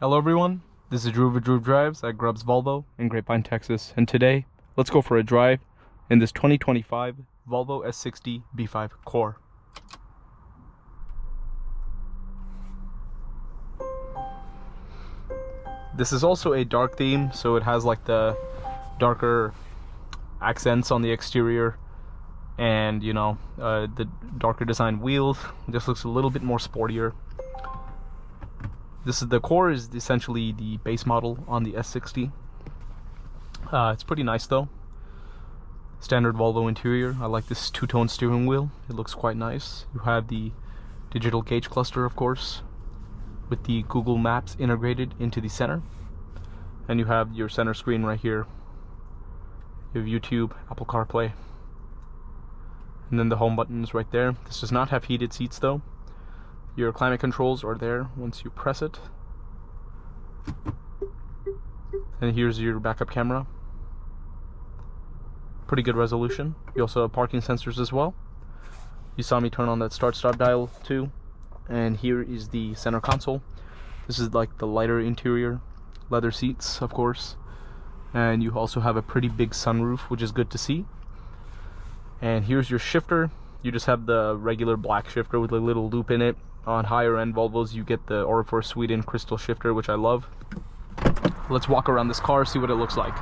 Hello everyone, this is Drew of Drew Drives at Grubbs Volvo in Grapevine, Texas, and today let's go for a drive in this 2025 Volvo S60 B5 Core. This is also a dark theme, so it has like the darker accents on the exterior and the darker design wheels. It just looks a little bit more sportier. The Core is essentially the base model on the S60. It's pretty nice though. Standard Volvo interior. I like this two-tone steering wheel. It looks quite nice. You have the digital gauge cluster, of course, with the Google Maps integrated into the center. And you have your center screen right here. You have YouTube, Apple CarPlay. And then the home button is right there. This does not have heated seats though. Your climate controls are there once you press it. And here's your backup camera. Pretty good resolution. You also have parking sensors as well. You saw me turn on that start-stop dial too. And here is the center console. This is like the lighter interior. Leather seats, of course. And you also have a pretty big sunroof, which is good to see. And here's your shifter. You just have the regular black shifter with a little loop in it. On higher end Volvos you get the Orifor Sweden crystal shifter, which I love. Let's walk around this car, see what it looks like.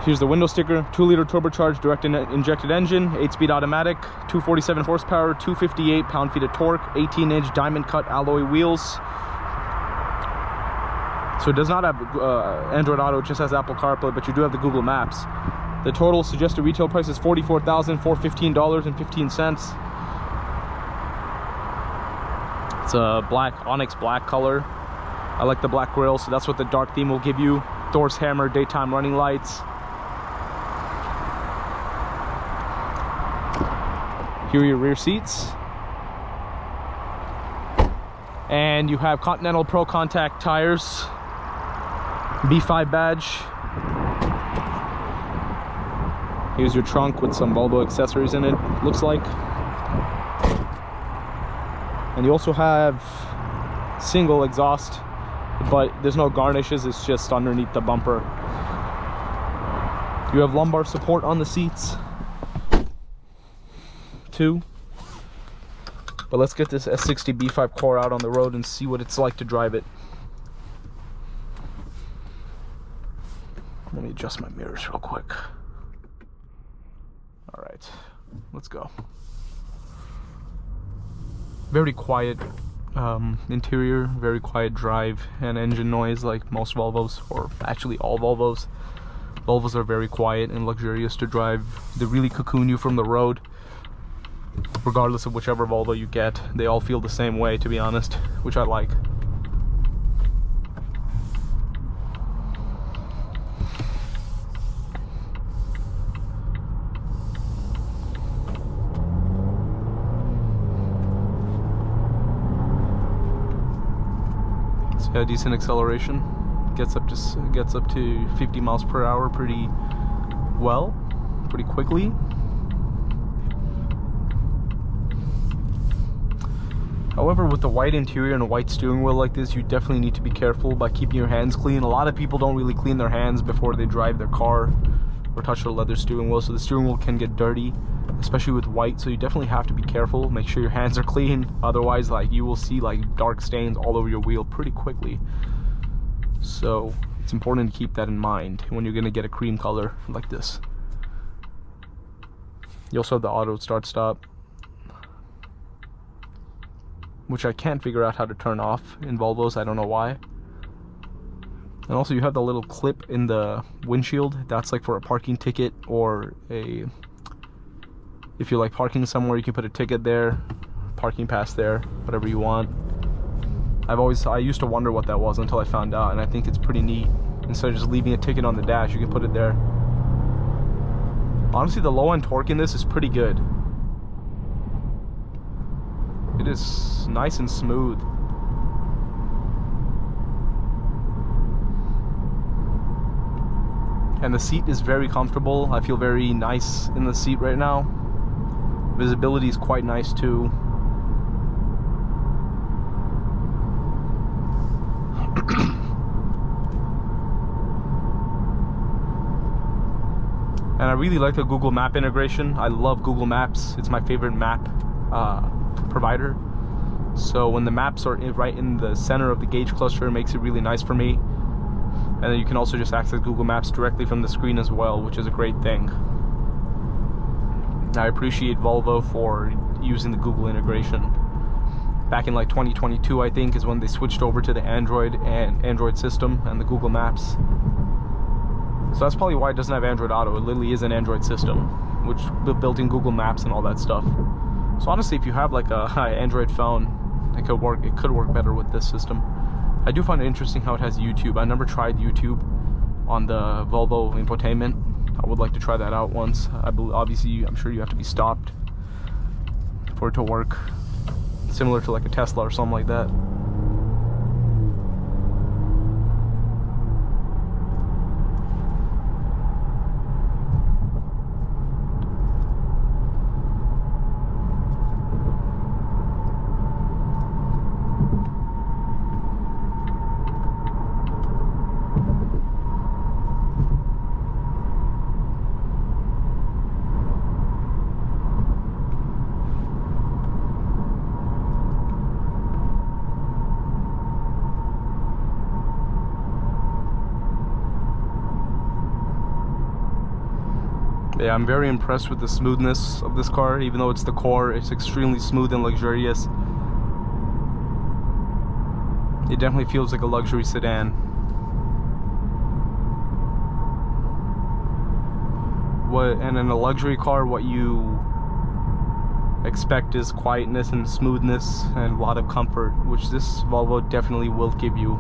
Here's the window sticker. 2-liter turbocharged direct injected engine, 8-speed automatic, 247 horsepower, 258 pound-feet of torque, 18-inch diamond cut alloy wheels. So it does not have Android Auto, it just has Apple CarPlay, but you do have the Google Maps. The total suggested retail price is $44,415.15. It's a black, onyx black color. I like the black grille, so that's what the dark theme will give you. Thor's hammer, daytime running lights. Here are your rear seats. And you have Continental Pro Contact tires. B5 badge. Here's your trunk with some Volvo accessories in it, looks like. And you also have single exhaust, but there's no garnishes, it's just underneath the bumper. You have lumbar support on the seats too. But let's get this S60 B5 Core out on the road and see what it's like to drive it. Let me adjust my mirrors real quick. All right, let's go. Very quiet interior, very quiet drive and engine noise like most Volvos, or actually all Volvos. Volvos are very quiet and luxurious to drive. They really cocoon you from the road. Regardless of whichever Volvo you get, they all feel the same way, to be honest, which I like. So yeah, decent acceleration. Gets up to 50 miles per hour pretty well, pretty quickly. However, with the white interior and a white steering wheel like this, you definitely need to be careful by keeping your hands clean. A lot of people don't really clean their hands before they drive their car or touch the leather steering wheel, so the steering wheel can get dirty, especially with white, so you definitely have to be careful. Make sure your hands are clean, otherwise you will see dark stains all over your wheel pretty quickly. So it's important to keep that in mind when you're going to get a cream color like this. You also have the auto start stop, which I can't figure out how to turn off in Volvos, I don't know why. And also you have the little clip in the windshield, that's like for a parking ticket, or if you're like parking somewhere, you can put a ticket there, parking pass there, whatever you want. I used to wonder what that was until I found out, and I think it's pretty neat. Instead of just leaving a ticket on the dash, you can put it there. Honestly, the low end torque in this is pretty good. It is nice and smooth. And the seat is very comfortable. I feel very nice in the seat right now. Visibility is quite nice too. And I really like the Google Map integration. I love Google Maps. It's my favorite map provider. So when the maps are right in the center of the gauge cluster, it makes it really nice for me. And then you can also just access Google Maps directly from the screen as well, which is a great thing. I appreciate Volvo for using the Google integration. Back in like 2022, I think, is when they switched over to the Android system and the Google Maps. So that's probably why it doesn't have Android Auto. It literally is an Android system, which built in Google Maps and all that stuff. So honestly, if you have like a Android phone, it could work better with this system. I do find it interesting how it has YouTube. I never tried YouTube on the Volvo infotainment. I would like to try that out once. Obviously, I'm sure you have to be stopped for it to work. Similar to like a Tesla or something like that. Yeah, I'm very impressed with the smoothness of this car. Even though it's the core, it's extremely smooth and luxurious. It definitely feels like a luxury sedan. And in a luxury car, what you expect is quietness and smoothness and a lot of comfort, which this Volvo definitely will give you.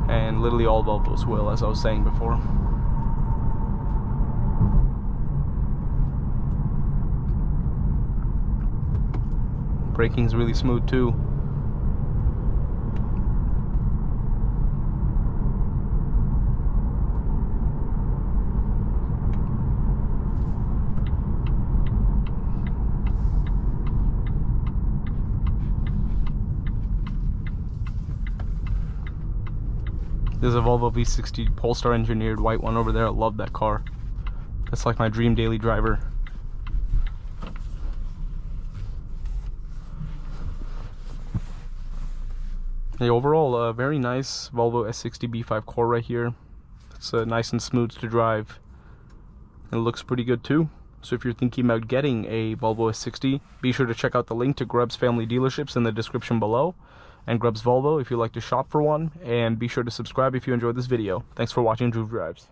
And literally all Volvos will, as I was saying before. Braking's really smooth too. There's a Volvo V60 Polestar engineered white one over there. I love that car. That's like my dream daily driver. Yeah, overall, very nice Volvo S60 B5 core right here. It's nice and smooth to drive. It looks pretty good too. So if you're thinking about getting a Volvo S60, be sure to check out the link to Grubbs Family Dealerships in the description below, and Grubbs Volvo if you'd like to shop for one, and be sure to subscribe if you enjoyed this video. Thanks for watching Drew Drives.